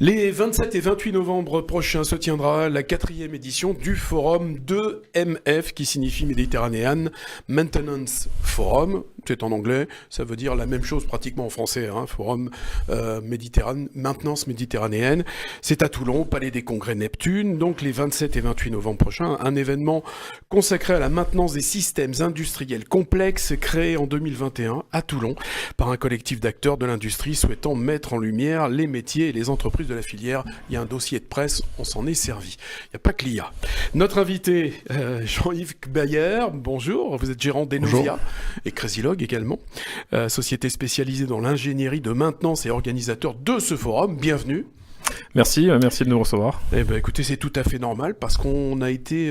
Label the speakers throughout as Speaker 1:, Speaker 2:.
Speaker 1: Les 27 et 28 novembre prochains se tiendra la 4e édition du forum 2MF qui signifie Mediterranean Maintenance Forum. C'est en anglais, ça veut dire la même chose pratiquement en français, forum maintenance méditerranéenne. C'est à Toulon, au Palais des Congrès Neptune, donc les 27 et 28 novembre prochains, un événement consacré à la maintenance des systèmes industriels complexes créé en 2021 à Toulon par un collectif d'acteurs de l'industrie souhaitant mettre en lumière les métiers et les entreprises de la filière. Il y a un dossier de presse, on s'en est servi. Il n'y a pas que l'IA. Notre invité, Jean-Yves Bayer, bonjour, vous êtes gérant d'Enovia et Crazylogue également, société spécialisée dans l'ingénierie de maintenance et organisateur de ce forum. Bienvenue.
Speaker 2: Merci de nous recevoir.
Speaker 1: Eh ben, écoutez, c'est tout à fait normal parce qu'on a été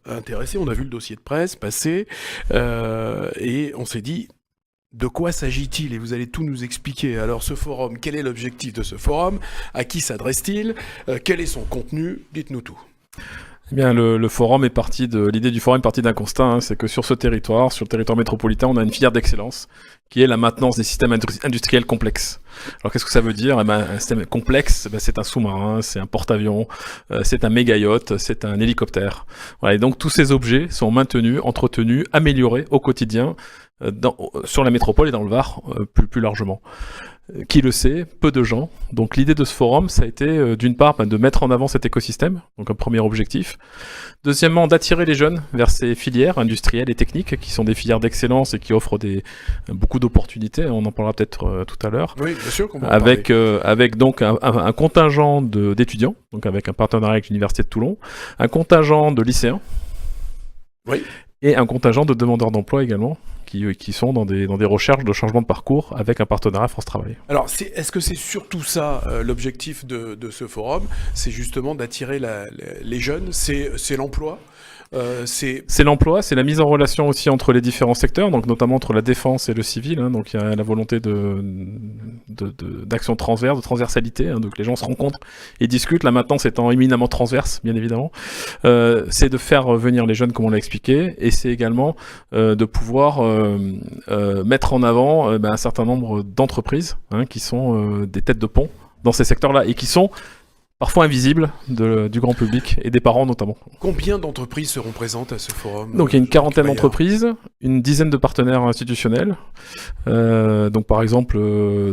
Speaker 1: intéressé, on a vu le dossier de presse passer et on s'est dit de quoi s'agit-il et vous allez tout nous expliquer. Alors ce forum, quel est l'objectif de ce forum? À qui s'adresse-t-il? Quel est son contenu? Dites-nous tout.
Speaker 2: Eh bien, l'idée du forum est partie d'un constat, c'est que sur le territoire métropolitain, on a une filière d'excellence qui est la maintenance des systèmes industriels complexes. Alors qu'est-ce que ça veut dire? Un système complexe, c'est un sous-marin, c'est un porte-avions, c'est un méga-yacht, c'est un hélicoptère. Voilà, et donc tous ces objets sont maintenus, entretenus, améliorés au quotidien sur la métropole et dans le Var plus largement. Qui le sait? Peu de gens. Donc l'idée de ce forum, ça a été d'une part de mettre en avant cet écosystème, donc un premier objectif. Deuxièmement, d'attirer les jeunes vers ces filières industrielles et techniques, qui sont des filières d'excellence et qui offrent beaucoup d'opportunités. On en parlera peut-être tout à l'heure.
Speaker 1: Oui, bien sûr qu'on va
Speaker 2: avec donc un contingent d'étudiants, donc avec un partenariat avec l'Université de Toulon, un contingent de lycéens.
Speaker 1: Oui.
Speaker 2: Et un contingent de demandeurs d'emploi également, qui sont dans des recherches de changement de parcours avec un partenariat France Travail.
Speaker 1: Alors, est-ce que c'est surtout ça l'objectif de ce forum? C'est justement d'attirer les jeunes, c'est l'emploi?
Speaker 2: C'est l'emploi, c'est la mise en relation aussi entre les différents secteurs, donc notamment entre la défense et le civil. Donc il y a la volonté d'action transverse, de transversalité. Donc les gens se rencontrent et discutent. Là maintenant, c'est éminemment transverse, bien évidemment. C'est de faire venir les jeunes, comme on l'a expliqué, et c'est également de pouvoir mettre en avant un certain nombre d'entreprises qui sont des têtes de pont dans ces secteurs-là et qui sont parfois invisibles du grand public et des parents notamment.
Speaker 1: Combien d'entreprises seront présentes à ce forum?
Speaker 2: Donc il y a une quarantaine d'entreprises, une dizaine de partenaires institutionnels. Donc par exemple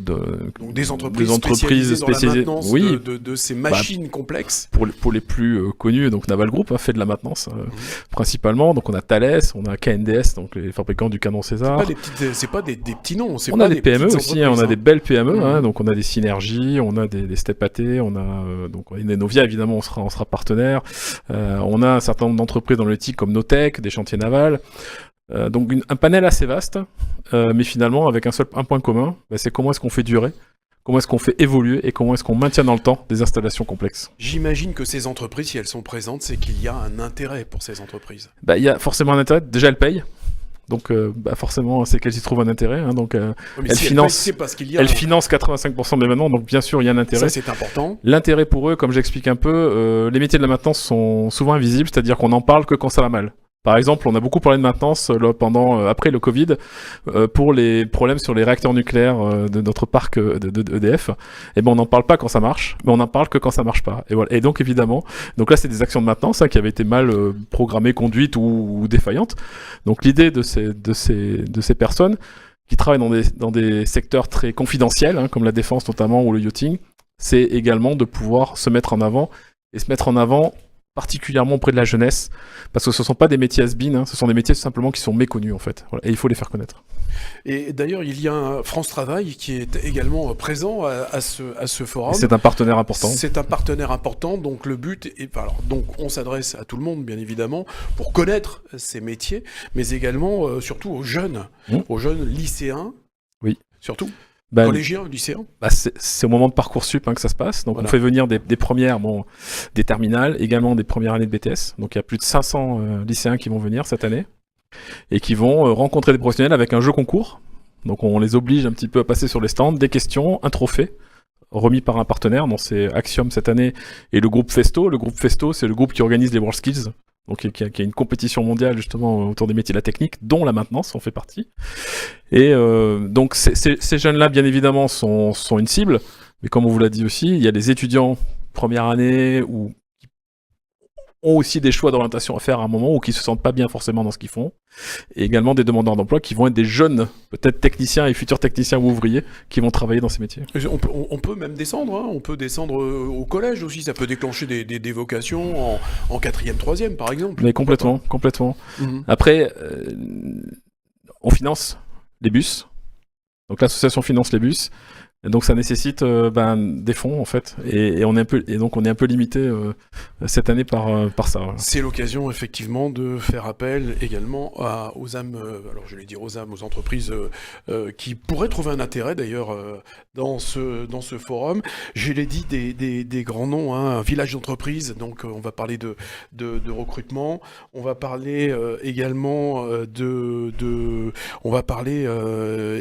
Speaker 1: donc des entreprises spécialisées dans la maintenance de ces machines complexes.
Speaker 2: Pour les plus connus, donc Naval Group fait de la maintenance principalement. Donc on a Thales, on a KNDS, donc les fabricants du canon César.
Speaker 1: C'est pas des petits noms.
Speaker 2: On a des PME aussi, on a des belles PME. Donc on a des synergies, on a des step AT, on a donc Enovia évidemment on sera partenaire. On a un certain nombre d'entreprises dans le TIC comme Notec, des chantiers navals. Donc un panel assez vaste, mais finalement avec un point commun, c'est comment est-ce qu'on fait durer, comment est-ce qu'on fait évoluer et comment est-ce qu'on maintient dans le temps des installations complexes.
Speaker 1: J'imagine que ces entreprises, si elles sont présentes, c'est qu'il y a un intérêt pour ces entreprises.
Speaker 2: Il y a forcément un intérêt. Déjà elles payent. Donc forcément, c'est qu'elles y trouvent un intérêt. Donc elles financent 85% de l'événement, donc bien sûr, il y a un intérêt.
Speaker 1: Ça, c'est important.
Speaker 2: L'intérêt pour eux, comme j'explique un peu, les métiers de la maintenance sont souvent invisibles, c'est-à-dire qu'on n'en parle que quand ça va mal. Par exemple, on a beaucoup parlé de maintenance après le Covid pour les problèmes sur les réacteurs nucléaires de notre parc d'EDF. Et on n'en parle pas quand ça marche, mais on n'en parle que quand ça marche pas. Et voilà. Et donc évidemment, donc là c'est des actions de maintenance qui avaient été mal programmées, conduites ou défaillantes. Donc l'idée de ces personnes qui travaillent dans des secteurs très confidentiels, comme la défense notamment ou le yachting, c'est également de pouvoir se mettre en avant et se mettre en avant particulièrement auprès de la jeunesse, parce que ce ne sont pas des métiers has-been, ce sont des métiers simplement qui sont méconnus en fait, voilà, et il faut les faire connaître.
Speaker 1: Et d'ailleurs, il y a un France Travail qui est également présent à ce forum.
Speaker 2: Et c'est un partenaire important.
Speaker 1: C'est un partenaire important, donc le but est... donc on s'adresse à tout le monde, bien évidemment, pour connaître ces métiers, mais également, surtout aux jeunes lycéens,
Speaker 2: oui.
Speaker 1: Surtout. Collégiens, lycéens.
Speaker 2: C'est au moment de Parcoursup que ça se passe. Donc on fait venir des premières, des terminales, également des premières années de BTS. Donc il y a plus de 500 lycéens qui vont venir cette année et qui vont rencontrer des professionnels avec un jeu concours. Donc on les oblige un petit peu à passer sur les stands, des questions, un trophée remis par un partenaire. Donc c'est Axiom cette année et le groupe Festo. Le groupe Festo, c'est le groupe qui organise les WorldSkills. Donc qui a une compétition mondiale justement autour des métiers de la technique, dont la maintenance en fait partie. Et donc ces jeunes-là, bien évidemment, sont une cible, Mais comme on vous l'a dit aussi, il y a des étudiants première année ou qui ont aussi des choix d'orientation à faire à un moment ou qui se sentent pas bien forcément dans ce qu'ils font. Et également des demandeurs d'emploi qui vont être des jeunes, peut-être techniciens et futurs techniciens ou ouvriers, qui vont travailler dans ces métiers.
Speaker 1: On peut même descendre, hein. On peut descendre au collège aussi, ça peut déclencher des vocations en 4e, 3e par exemple.
Speaker 2: Mais complètement. Après, on finance les bus. Donc l'association finance les bus. Et donc ça nécessite des fonds en fait, et donc on est un peu limité cette année par ça. Voilà.
Speaker 1: C'est l'occasion effectivement de faire appel également aux âmes, alors je vais dire aux âmes, aux entreprises qui pourraient trouver un intérêt d'ailleurs dans ce forum. Je l'ai dit, des grands noms, hein, un village d'entreprise, donc on va parler de recrutement, on va parler également on va parler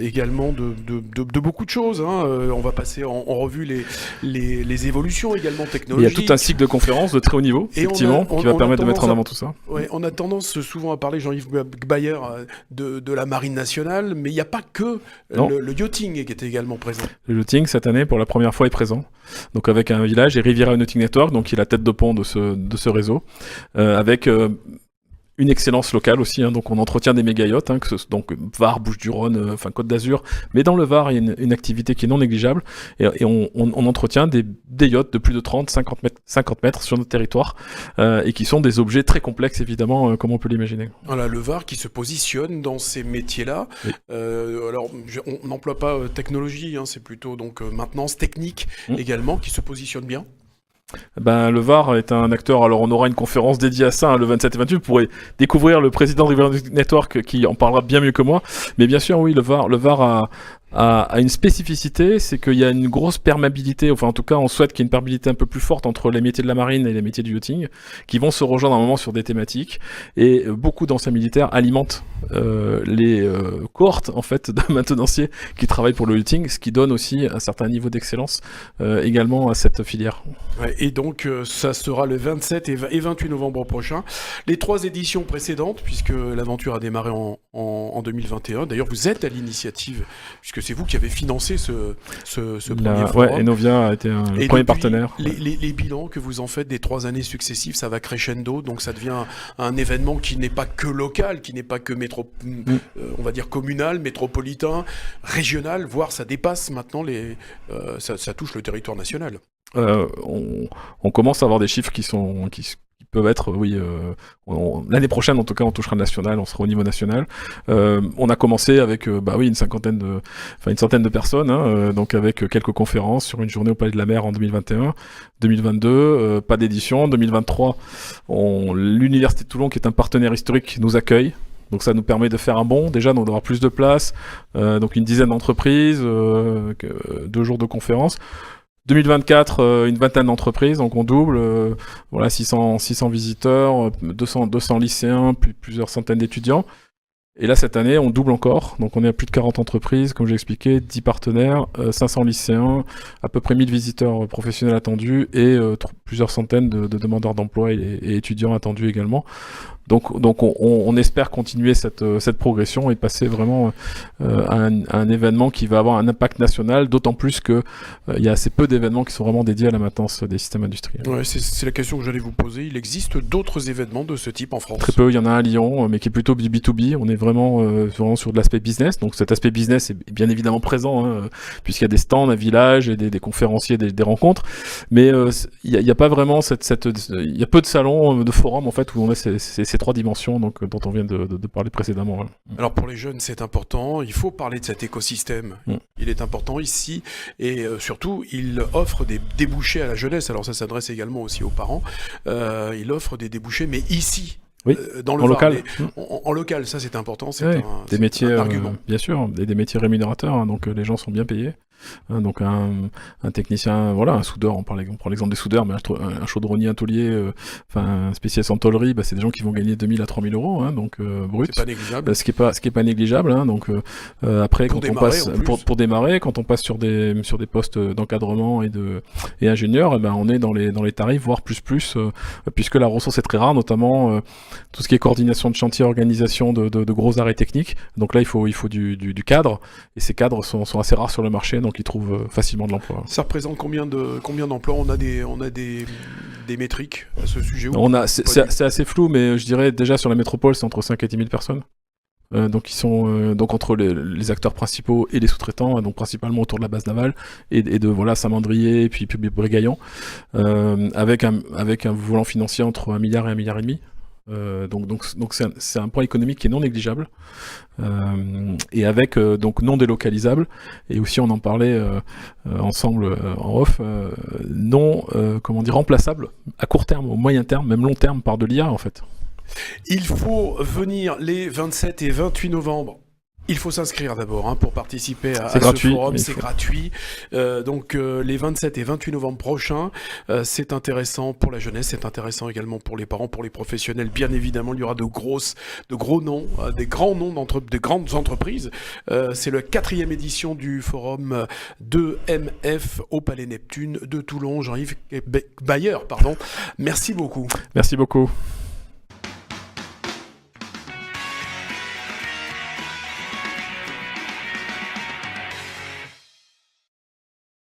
Speaker 1: également de beaucoup de choses, hein. On va passer en revue les évolutions également technologiques.
Speaker 2: Il y a tout un cycle de conférences de très haut niveau, effectivement, qui va permettre de mettre en avant tout ça.
Speaker 1: Ouais, on a tendance souvent à parler, Jean-Yves Bayer, de la Marine nationale, mais il n'y a pas que le yachting qui était également présent.
Speaker 2: Le yachting, cette année, pour la première fois, est présent. Donc avec un village et Riviera Nautic Network, donc qui est la tête de pont de ce réseau, avec une excellence locale aussi, hein, donc on entretient des méga yachts, hein, donc Var, Bouches-du-Rhône, Côte d'Azur, mais dans le Var, il y a une activité qui est non négligeable, et on entretient des yachts de plus de 50 mètres sur notre territoire, et qui sont des objets très complexes, évidemment, comme on peut l'imaginer.
Speaker 1: Voilà, le Var qui se positionne dans ces métiers-là. Oui. Alors, on n'emploie pas technologie, hein, c'est plutôt donc maintenance technique également, qui se positionne bien.
Speaker 2: Le Var est un acteur, alors on aura une conférence dédiée à ça, hein, le 27 et 28, vous pourrez découvrir le président de Riviera Nautic Network qui en parlera bien mieux que moi, mais bien sûr oui, le Var a une spécificité, c'est qu'il y a une grosse perméabilité, enfin en tout cas on souhaite qu'il y ait une perméabilité un peu plus forte entre les métiers de la marine et les métiers du yachting, qui vont se rejoindre à un moment sur des thématiques, et beaucoup d'anciens militaires alimentent les cohortes en fait de maintenanciers qui travaillent pour le yachting, ce qui donne aussi un certain niveau d'excellence également à cette filière.
Speaker 1: Ouais, et donc ça sera le 27 et 28 novembre prochain. Les 3 éditions précédentes, puisque l'aventure a démarré en 2021. D'ailleurs, vous êtes à l'initiative, puisque c'est vous qui avez financé ce premier forum.
Speaker 2: Ouais, Enovia a été le premier partenaire.
Speaker 1: Les bilans que vous en faites des 3 années successives, ça va crescendo, donc ça devient un événement qui n'est pas que local, qui n'est pas que on va dire communal, métropolitain, régional, voire ça dépasse maintenant ça touche le territoire national.
Speaker 2: On commence à avoir des chiffres qui peuvent être, l'année prochaine en tout cas on touchera le national, on sera au niveau national. On a commencé avec une centaine de personnes, hein, donc avec quelques conférences sur une journée au Palais de la Mer en 2021, 2022, pas d'édition, 2023, l'Université de Toulon qui est un partenaire historique nous accueille. Donc ça nous permet de faire un bond, déjà d'avoir plus de place, donc une dizaine d'entreprises, 2 jours de conférences. 2024, une vingtaine d'entreprises, donc on double, 600 visiteurs, 200 lycéens, plusieurs centaines d'étudiants. Et là, cette année, on double encore, donc on est à plus de 40 entreprises, comme j'ai expliqué, 10 partenaires, 500 lycéens, à peu près 1000 visiteurs professionnels attendus, et plusieurs centaines de demandeurs d'emploi et étudiants attendus également. Donc on espère continuer cette progression et passer vraiment à un événement qui va avoir un impact national, d'autant plus que il y a assez peu d'événements qui sont vraiment dédiés à la maintenance des systèmes industriels.
Speaker 1: Ouais, c'est la question que j'allais vous poser. Il existe d'autres événements de ce type en France?
Speaker 2: Très peu, il y en a un à Lyon, mais qui est plutôt B2B. On est vraiment sur de l'aspect business. Donc cet aspect business est bien évidemment présent, hein, puisqu'il y a des stands, un village, et des conférenciers, des rencontres. Mais il y a pas vraiment il y a peu de salons, de forums en fait, où on a ces 3 dimensions dont on vient de parler précédemment. Ouais.
Speaker 1: Alors pour les jeunes, c'est important. Il faut parler de cet écosystème. Il est important ici, et surtout, il offre des débouchés à la jeunesse. Alors ça s'adresse également aussi aux parents. Il offre des débouchés, mais ici.
Speaker 2: Oui,
Speaker 1: dans le
Speaker 2: en
Speaker 1: Var,
Speaker 2: local.
Speaker 1: En local, ça c'est important.
Speaker 2: Des métiers,
Speaker 1: un argument.
Speaker 2: Bien sûr, des métiers rémunérateurs, hein, donc les gens sont bien payés. Hein, donc un technicien, un soudeur, on prend l'exemple des soudeurs, mais un chaudronnier, un taulier, un spécialiste en tôlerie, c'est des gens qui vont gagner 2000 à 3000 euros, hein, donc brut.
Speaker 1: C'est pas négligeable.
Speaker 2: Ce qui est pas négligeable, hein, donc après
Speaker 1: pour
Speaker 2: pour démarrer, quand on passe sur des postes d'encadrement et ingénieur, on est dans les tarifs, voire plus, puisque la ressource est très rare, notamment tout ce qui est coordination de chantier, organisation de gros arrêts techniques. Donc là, il faut du cadre, et ces cadres sont assez rares sur le marché. donc ils trouvent facilement de l'emploi.
Speaker 1: Ça représente combien d'emplois? On a des métriques à ce sujet?
Speaker 2: C'est assez flou, mais je dirais déjà sur la métropole, c'est entre 5 et 10 000 personnes. Donc ils sont donc entre les acteurs principaux et les sous-traitants, donc principalement autour de la base navale et de Saint-Mandrier et puis Brégaillon, avec un volant financier entre 1 milliard et 1,5 milliard. Donc c'est un point économique qui est non négligeable et avec donc non délocalisable, et aussi on en parlait ensemble en off, non remplaçable à court terme, au moyen terme, même long terme par de l'IA en fait.
Speaker 1: Il faut venir les 27 et 28 novembre. Il faut s'inscrire d'abord pour participer à ce forum, c'est gratuit. Donc les 27 et 28 novembre prochains, c'est intéressant pour la jeunesse, c'est intéressant également pour les parents, pour les professionnels. Bien évidemment, il y aura de gros noms, des grands noms des grandes entreprises. C'est la 4e édition du forum 2MF au Palais Neptune de Toulon. Jean-Yves Bayer, pardon. Merci beaucoup.
Speaker 2: Merci beaucoup.